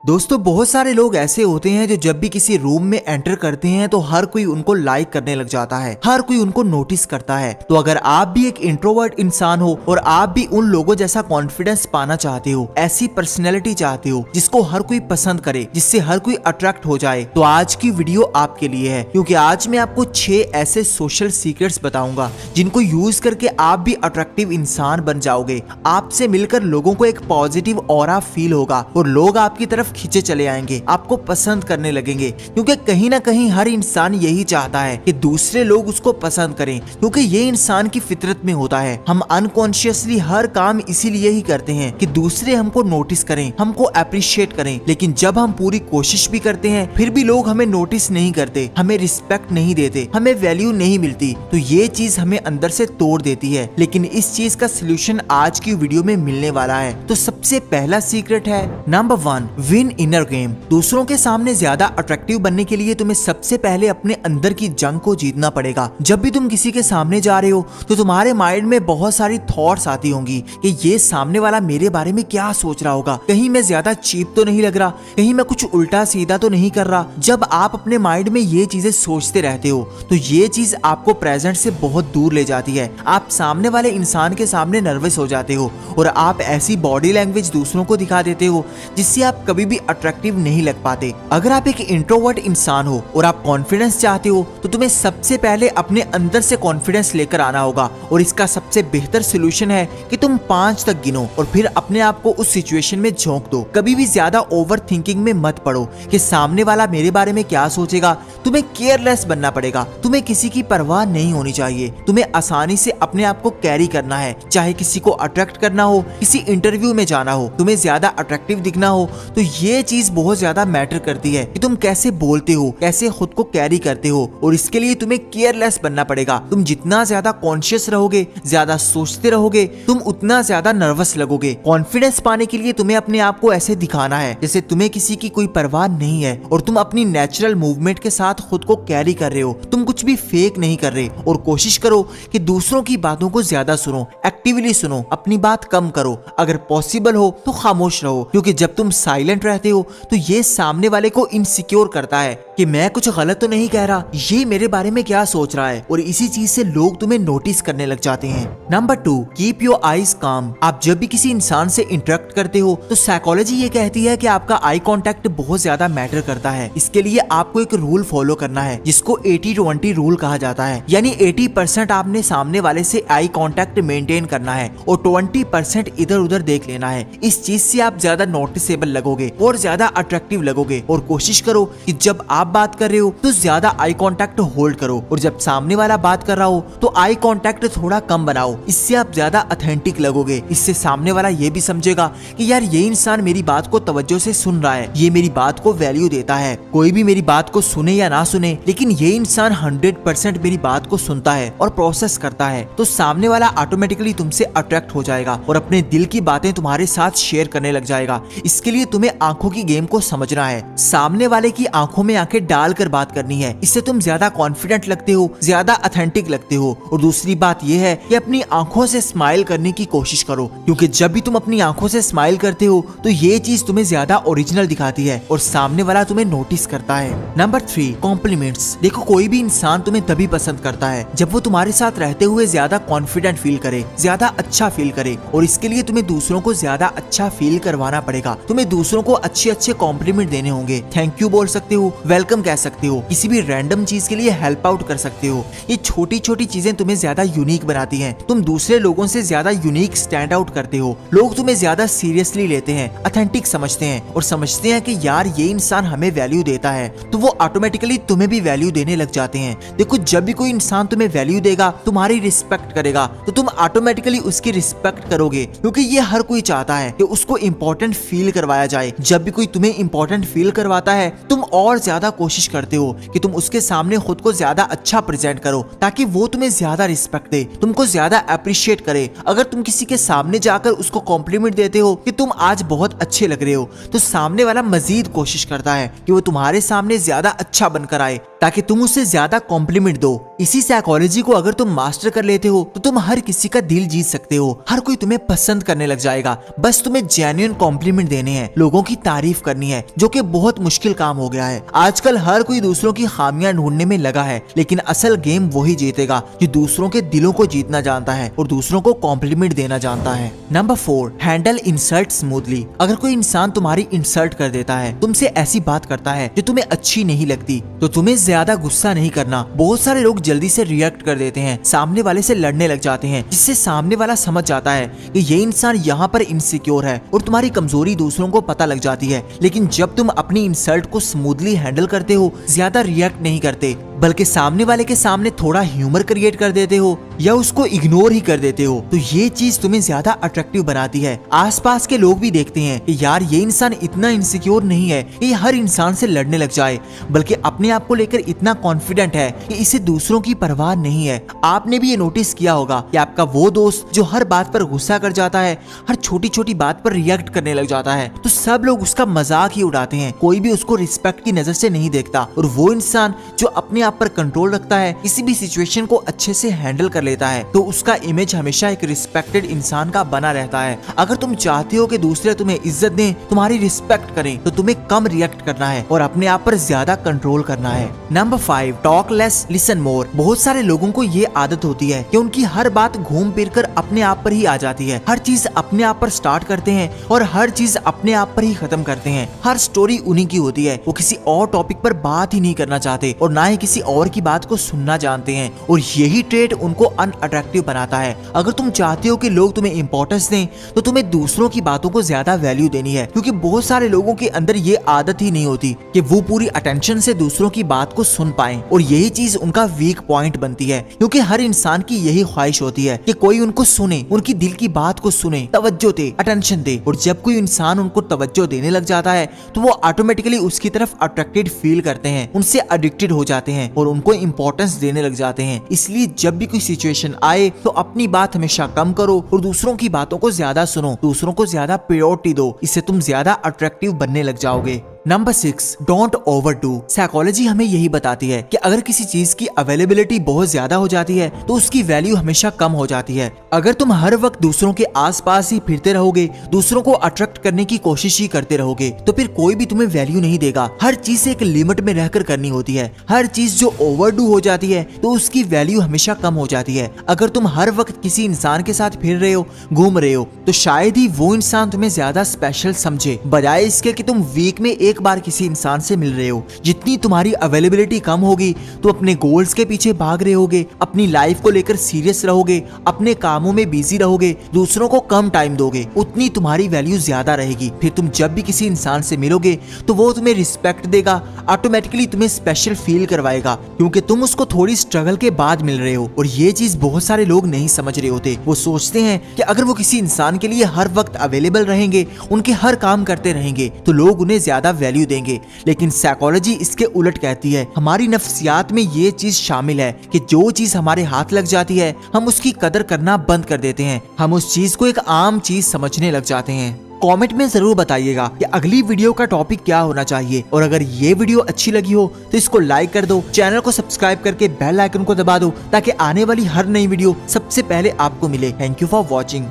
दोस्तों बहुत सारे लोग ऐसे होते हैं जो जब भी किसी रूम में एंटर करते हैं तो हर कोई उनको लाइक करने लग जाता है, हर कोई उनको नोटिस करता है। तो अगर आप भी एक इंट्रोवर्ट इंसान हो और आप भी उन लोगों जैसा कॉन्फिडेंस पाना चाहते हो, ऐसी पर्सनैलिटी चाहते हो जिसको हर कोई पसंद करे, जिससे हर कोई अट्रैक्ट हो जाए, तो आज की वीडियो आपके लिए है। क्योंकि आज मैं आपको 6 ऐसे सोशल सीक्रेट्स बताऊंगा जिनको यूज करके आप भी अट्रैक्टिव इंसान बन जाओगे। आपसे मिलकर लोगों को एक पॉजिटिव ऑरा फील होगा और लोग आपकी तरफ खींचे चले आएंगे, आपको पसंद करने लगेंगे। क्योंकि कहीं ना कहीं हर इंसान यही चाहता है कि दूसरे लोग उसको पसंद करें, क्योंकि ये इंसान की फितरत में होता है। हम अनकॉन्शियसली हर काम इसीलिए ही करते हैं कि दूसरे हमको नोटिस करें, हमको अप्रिशिएट करें। लेकिन जब हम पूरी कोशिश भी करते हैं फिर भी लोग हमें नोटिस नहीं करते, हमें रिस्पेक्ट नहीं देते, हमें वैल्यू नहीं मिलती, तो ये चीज हमें अंदर से तोड़ देती है। लेकिन इस चीज का सोल्यूशन आज की वीडियो में मिलने वाला है। तो सबसे पहला सीक्रेट है नंबर 1, विन इनर गेम। दूसरों के सामने ज्यादा अट्रैक्टिव बनने के लिए तुम्हें सबसे पहले अपने अंदर की जंग को जीतना पड़ेगा। जब भी तुम किसी के सामने जा रहे हो तो तुम्हारे माइंड में बहुत सारी थॉट्स आती होंगी कि ये सामने वाला मेरे बारे में क्या सोच रहा होगा, कहीं मैं ज्यादा चीप तो नहीं लग रहा, कहीं मैं कुछ उल्टा सीधा तो नहीं कर रहा। जब आप अपने माइंड में ये चीजें सोचते रहते हो तो ये चीज आपको प्रेजेंट से बहुत दूर ले जाती है। आप सामने वाले इंसान के सामने नर्वस हो जाते हो और आप ऐसी बॉडी लैंग्वेज दूसरों को दिखा देते हो जिससे आप कभी भी अट्रैक्टिव नहीं लग पाते। अगर आप एक इंट्रोवर्ट इंसान हो और आप कॉन्फिडेंस चाहते हो तो तुम्हें सबसे पहले अपने अंदर से कॉन्फिडेंस लेकर आना होगा। और इसका सबसे बेहतर सोल्यूशन है कि तुम 5 तक गिनो और फिर अपने आप को उस सिचुएशन में झोंक दो। कभी भी ज्यादा ओवर थिंकिंग में मत पड़ो कि सामने वाला मेरे बारे में क्या सोचेगा। तुम्हें केयरलेस बनना पड़ेगा, तुम्हें किसी की परवाह नहीं होनी चाहिए। तुम्हें आसानी से अपने आप को कैरी करना है, चाहे किसी को अट्रैक्ट करना हो, किसी इंटरव्यू में जाना हो, तुम्हें ज्यादा अट्रैक्टिव दिखना हो, तो ये चीज बहुत ज्यादा मैटर करती है कि तुम कैसे बोलते हो, कैसे खुद को कैरी करते हो। और इसके लिए तुम्हें केयरलेस बनना पड़ेगा। तुम जितना ज्यादा कॉन्शियस रहोगे, ज्यादा सोचते रहोगे, तुम उतना ज्यादा नर्वस लगोगे। कॉन्फिडेंस पाने के लिए तुम्हें अपने आप को ऐसे दिखाना है जैसे तुम्हें किसी की कोई परवाह नहीं है और तुम अपनी नेचुरल मूवमेंट के साथ खुद को कैरी कर रहे हो। तुम कुछ भी फेक नहीं कर रहे। और कोशिश करो कि दूसरों की बातों को ज्यादा सुनो, एक्टिवली सुनो, अपनी बात कम करो। अगर पॉसिबल हो तो खामोश रहो, क्योंकि जब तुम साइलेंट रहते हो तो ये सामने वाले को इनसिक्योर करता है कि मैं कुछ गलत तो नहीं कह रहा, ये मेरे बारे में क्या सोच रहा है। और इसी चीज से लोग तुम्हें नोटिस करने लग जाते हैं। नंबर 2, कीप योर आईज काम। आप जब भी किसी इंसान से इंटरेक्ट करते हो तो साइकोलॉजी ये कहती है कि आपका आई कांटेक्ट बहुत ज्यादा मैटर करता है। इसके लिए आपको एक रूल फॉलो करना है जिसको 80-20 रूल कहा जाता है। यानी 80% आपने सामने वाले से आई कांटेक्ट मेंटेन करना है और 20% इधर उधर देख लेना है। इस चीज से आप ज्यादा नोटिसेबल लगोगे और ज्यादा अट्रैक्टिव लगोगे। और कोशिश करो कि जब आप बात कर रहे हो तो ज्यादा आई कांटेक्ट होल्ड करो और जब सामने वाला बात कर रहा हो तो आई कांटेक्ट थोड़ा कम बनाओ। इससे आप ज्यादा ऑथेंटिक लगोगे। इससे सामने वाला ये भी समझेगा कि यार ये इंसान मेरी बात को तवज्जो से सुन रहा है, ये मेरी बात को वैल्यू देता है। कोई भी मेरी बात को सुने या ना सुने, लेकिन ये इंसान 100% मेरी बात को सुनता है और प्रोसेस करता है। तो सामने वाला ऑटोमेटिकली तुमसे अट्रैक्ट हो जाएगा और अपने दिल की बातें तुम्हारे साथ शेयर करने लग जाएगा। इसके लिए तुम्हें आंखों की गेम को समझना है। सामने वाले की आंखों में आंखें डालकर बात करनी है। इससे तुम ज्यादा कॉन्फिडेंट लगते हो, ज्यादा ऑथेंटिक लगते हो। और दूसरी बात यह है कि अपनी आंखों से स्माइल करने की कोशिश करो, क्योंकि जब भी तुम अपनी आंखों से स्माइल करते हो तो ये चीज तुम्हें ज्यादा ओरिजिनल दिखाती है और सामने वाला तुम्हें नोटिस करता है। Number 3, compliments. देखो कोई भी इंसान तुम्हें तभी पसंद करता है जब वो तुम्हारे साथ रहते हुए ज्यादा कॉन्फिडेंट फील करे, ज्यादा अच्छा फील करे। और इसके लिए तुम्हें दूसरों को ज्यादा अच्छा फील करवाना पड़ेगा। तुम्हें दूसरों को अच्छे अच्छे कॉम्प्लीमेंट देने होंगे। थैंक यू बोल सकते हो, वेलकम कह सकते हो, किसी भी रैंडम चीज के लिए हेल्प आउट कर सकते हो। ये छोटी छोटी चीजें तुम्हें ज्यादा यूनिक बनाती हैं। तुम दूसरे लोगों से ज्यादा यूनिक स्टैंड आउट करते हो। लोग तुम्हें ज्यादा सीरियसली लेते हैं, ऑथेंटिक समझते हैं और समझते हैं कि यार ये इंसान हमें वैल्यू देता है, तो वो ऑटोमेटिकली तुम्हें भी वैल्यू देने लग जाते हैं। देखो जब भी कोई इंसान तुम्हें वैल्यू देगा, तुम्हारी रिस्पेक्ट करेगा, तो तुम ऑटोमेटिकली उसकी रिस्पेक्ट करोगे, क्योंकि ये हर कोई चाहता है कि उसको इंपॉर्टेंट फील करवाया जाए। जब भी कोई तुम्हें इंपॉर्टेंट फील करवाता है तुम और ज्यादा कोशिश करते हो कि तुम उसके सामने खुद को ज्यादा अच्छा प्रेजेंट करो ताकि वो तुम्हें ज्यादा रिस्पेक्ट दे, तुमको ज्यादा अप्रिशिएट करे। अगर तुम किसी के सामने जाकर उसको कॉम्प्लीमेंट देते हो कि तुम आज बहुत अच्छे लग रहे हो, तो सामने वाला मजीद कोशिश करता है कि वो तुम्हारे सामने ज्यादा अच्छा बनकर आए ताकि तुम उसे ज्यादा कॉम्प्लीमेंट दो। इसी साइकोलॉजी को अगर तुम मास्टर कर लेते हो तो तुम हर किसी का दिल जीत सकते हो, हर कोई तुम्हें पसंद करने लग जाएगा। बस तुम्हें जेन्युइन कॉम्प्लीमेंट देने हैं, लोगों की तारीफ करनी है, जो कि बहुत मुश्किल काम हो गया है। आजकल हर कोई दूसरों की खामियां ढूंढने में लगा है, लेकिन असल गेम वही जीतेगा जो दूसरों के दिलों को जीतना जानता है और दूसरों को कॉम्प्लीमेंट देना जानता है। Number 4, handle insult smoothly. अगर कोई इंसान तुम्हारी इंसल्ट कर देता है, तुमसे ऐसी बात करता है जो तुम्हें अच्छी नहीं लगती, तो तुम्हें ज्यादा गुस्सा नहीं करना। बहुत सारे लोग जल्दी से रिएक्ट कर देते हैं, सामने वाले से लड़ने लग जाते हैं, जिससे सामने वाला समझ जाता है कि ये इंसान यहाँ पर इनसिक्योर है और तुम्हारी कमजोरी दूसरों को पता लग जाती है। लेकिन जब तुम अपनी इंसल्ट को स्मूथली हैंडल करते हो, ज्यादा रिएक्ट नहीं करते, बल्कि सामने वाले के सामने थोड़ा ह्यूमर क्रिएट कर देते हो या उसको इग्नोर ही कर देते हो, तो ये चीज तुम्हें ज्यादा अट्रैक्टिव बनाती है। आसपास के लोग भी देखते हैं कि यार ये इंसान इतना इनसिक्योर नहीं है कि ये हर इंसान से लड़ने लग जाए, बल्कि अपने आप को लेकर इतना कॉन्फिडेंट है कि इसे दूसरों की परवाह नहीं है। आपने भी ये नोटिस किया होगा कि आपका वो दोस्त जो हर बात पर गुस्सा कर जाता है, हर छोटी छोटी बात पर रिएक्ट करने लग जाता है, तो सब लोग उसका मजाक ही उड़ाते हैं, कोई भी उसको रिस्पेक्ट की नजर से नहीं देखता। और वो इंसान जो अपने आप पर कंट्रोल रखता है, किसी भी सिचुएशन को अच्छे से हैंडल कर लेता है, तो उसका इमेज हमेशा एक रिस्पेक्टेड इंसान का बना रहता है। अगर तुम चाहते हो कि दूसरे तुम्हें इज्जत दें, तुम्हारी रिस्पेक्ट करें, तो तुम्हें कम रिएक्ट करना है और अपने आप पर ज्यादा कंट्रोल करना है। Number 5, talk less listen more. बहुत सारे लोगों को ये आदत होती है कि उनकी हर बात घूम फिर कर अपने आप पर ही आ जाती है। हर चीज अपने आप पर स्टार्ट करते हैं और हर चीज अपने आप पर ही खत्म करते हैं। हर स्टोरी उन्हीं की होती है, वो किसी और टॉपिक पर बात ही नहीं करना चाहते और ना ही किसी और की बात को सुनना जानते हैं, और यही ट्रेट उनको अनअट्रैक्टिव बनाता है। अगर तुम चाहते हो कि लोग तुम्हें इंपॉर्टेंस दें, तो तुम्हें दूसरों की बातों को ज्यादा वैल्यू देनी है, क्योंकि बहुत सारे लोगों के अंदर ये आदत ही नहीं होती कि वो पूरी अटेंशन से दूसरों की बात को सुन पाएं, और यही चीज उनका वीक पॉइंट बनती है। क्योंकि हर इंसान की यही ख्वाहिश होती है कि कोई उनको सुने, उनकी दिल की बात को सुने, तवज्जो दे, अटेंशन दे। और जब कोई इंसान उनको तवज्जो देने लग जाता है, तो वो ऑटोमेटिकली उसकी तरफ अट्रैक्टेड फील करते हैं, उनसे एडिक्टेड हो जाते हैं और उनको इंपॉर्टेंस देने लग जाते हैं। इसलिए जब भी कोई सिचुएशन आए, तो अपनी बात हमेशा कम करो और दूसरों की बातों को ज्यादा सुनो, दूसरों को ज्यादा प्रायोरिटी दो। इससे तुम ज्यादा अट्रैक्टिव बनने लग जाओगे। Number 6, don't overdo. साइकोलॉजी हमें यही बताती है कि अगर किसी चीज की अवेलेबिलिटी बहुत ज्यादा हो जाती है, तो उसकी वैल्यू हमेशा कम हो जाती है। अगर तुम हर वक्त दूसरों के आसपास ही फिरते रहोगे, दूसरों को अट्रैक्ट करने की कोशिश ही करते रहोगे, तो फिर कोई भी तुम्हें वैल्यू नहीं देगा। हर चीज एक लिमिट में रहकर करनी होती है। हर चीज जो ओवरडू हो जाती है, तो उसकी वैल्यू हमेशा कम हो जाती है। अगर तुम हर वक्त किसी इंसान के साथ फिर रहे हो, घूम रहे हो, तो शायद ही वो इंसान तुम्हें ज्यादा स्पेशल समझे, बजाय इसके कि तुम वीक में एक बार किसी इंसान से मिल रहे हो। जितनी तुम्हारी अवेलेबिलिटी कम होगी, तो अपने गोल्स के पीछे भाग रहे होगे, अपनी लाइफ को लेकर सीरियस रहोगे, अपने कामों में बिजी रहोगे, दूसरों को कम टाइम दोगे, उतनी तुम्हारी वैल्यू ज्यादा रहेगी। फिर तुम जब भी किसी इंसान से मिलोगे, तो वो तुम्हें रिस्पेक्ट देगा, ऑटोमेटिकली तुम्हें स्पेशल फील करवाएगा, क्योंकि तुम उसको थोड़ी स्ट्रगल के बाद मिल रहे हो। और ये चीज बहुत सारे लोग नहीं समझ रहे होते। वो सोचते हैं कि अगर वो किसी इंसान के लिए हर वक्त अवेलेबल रहेंगे, उनके हर काम करते रहेंगे, तो लोग उन्हें ज्यादा वैल्यू देंगे। लेकिन साइकोलॉजी इसके उलट कहती है। हमारी नफ्सियात में ये चीज शामिल है कि जो चीज हमारे हाथ लग जाती है, हम उसकी कदर करना बंद कर देते हैं। हम उस चीज को एक आम चीज समझने लग जाते हैं। कमेंट में जरूर बताइएगा कि अगली वीडियो का टॉपिक क्या होना चाहिए, और अगर ये वीडियो अच्छी लगी हो तो इसको लाइक कर दो, चैनल को सब्सक्राइब करके बेल आइकन को दबा दो, ताकि आने वाली हर नई वीडियो सबसे पहले आपको मिले। Thank you for watching.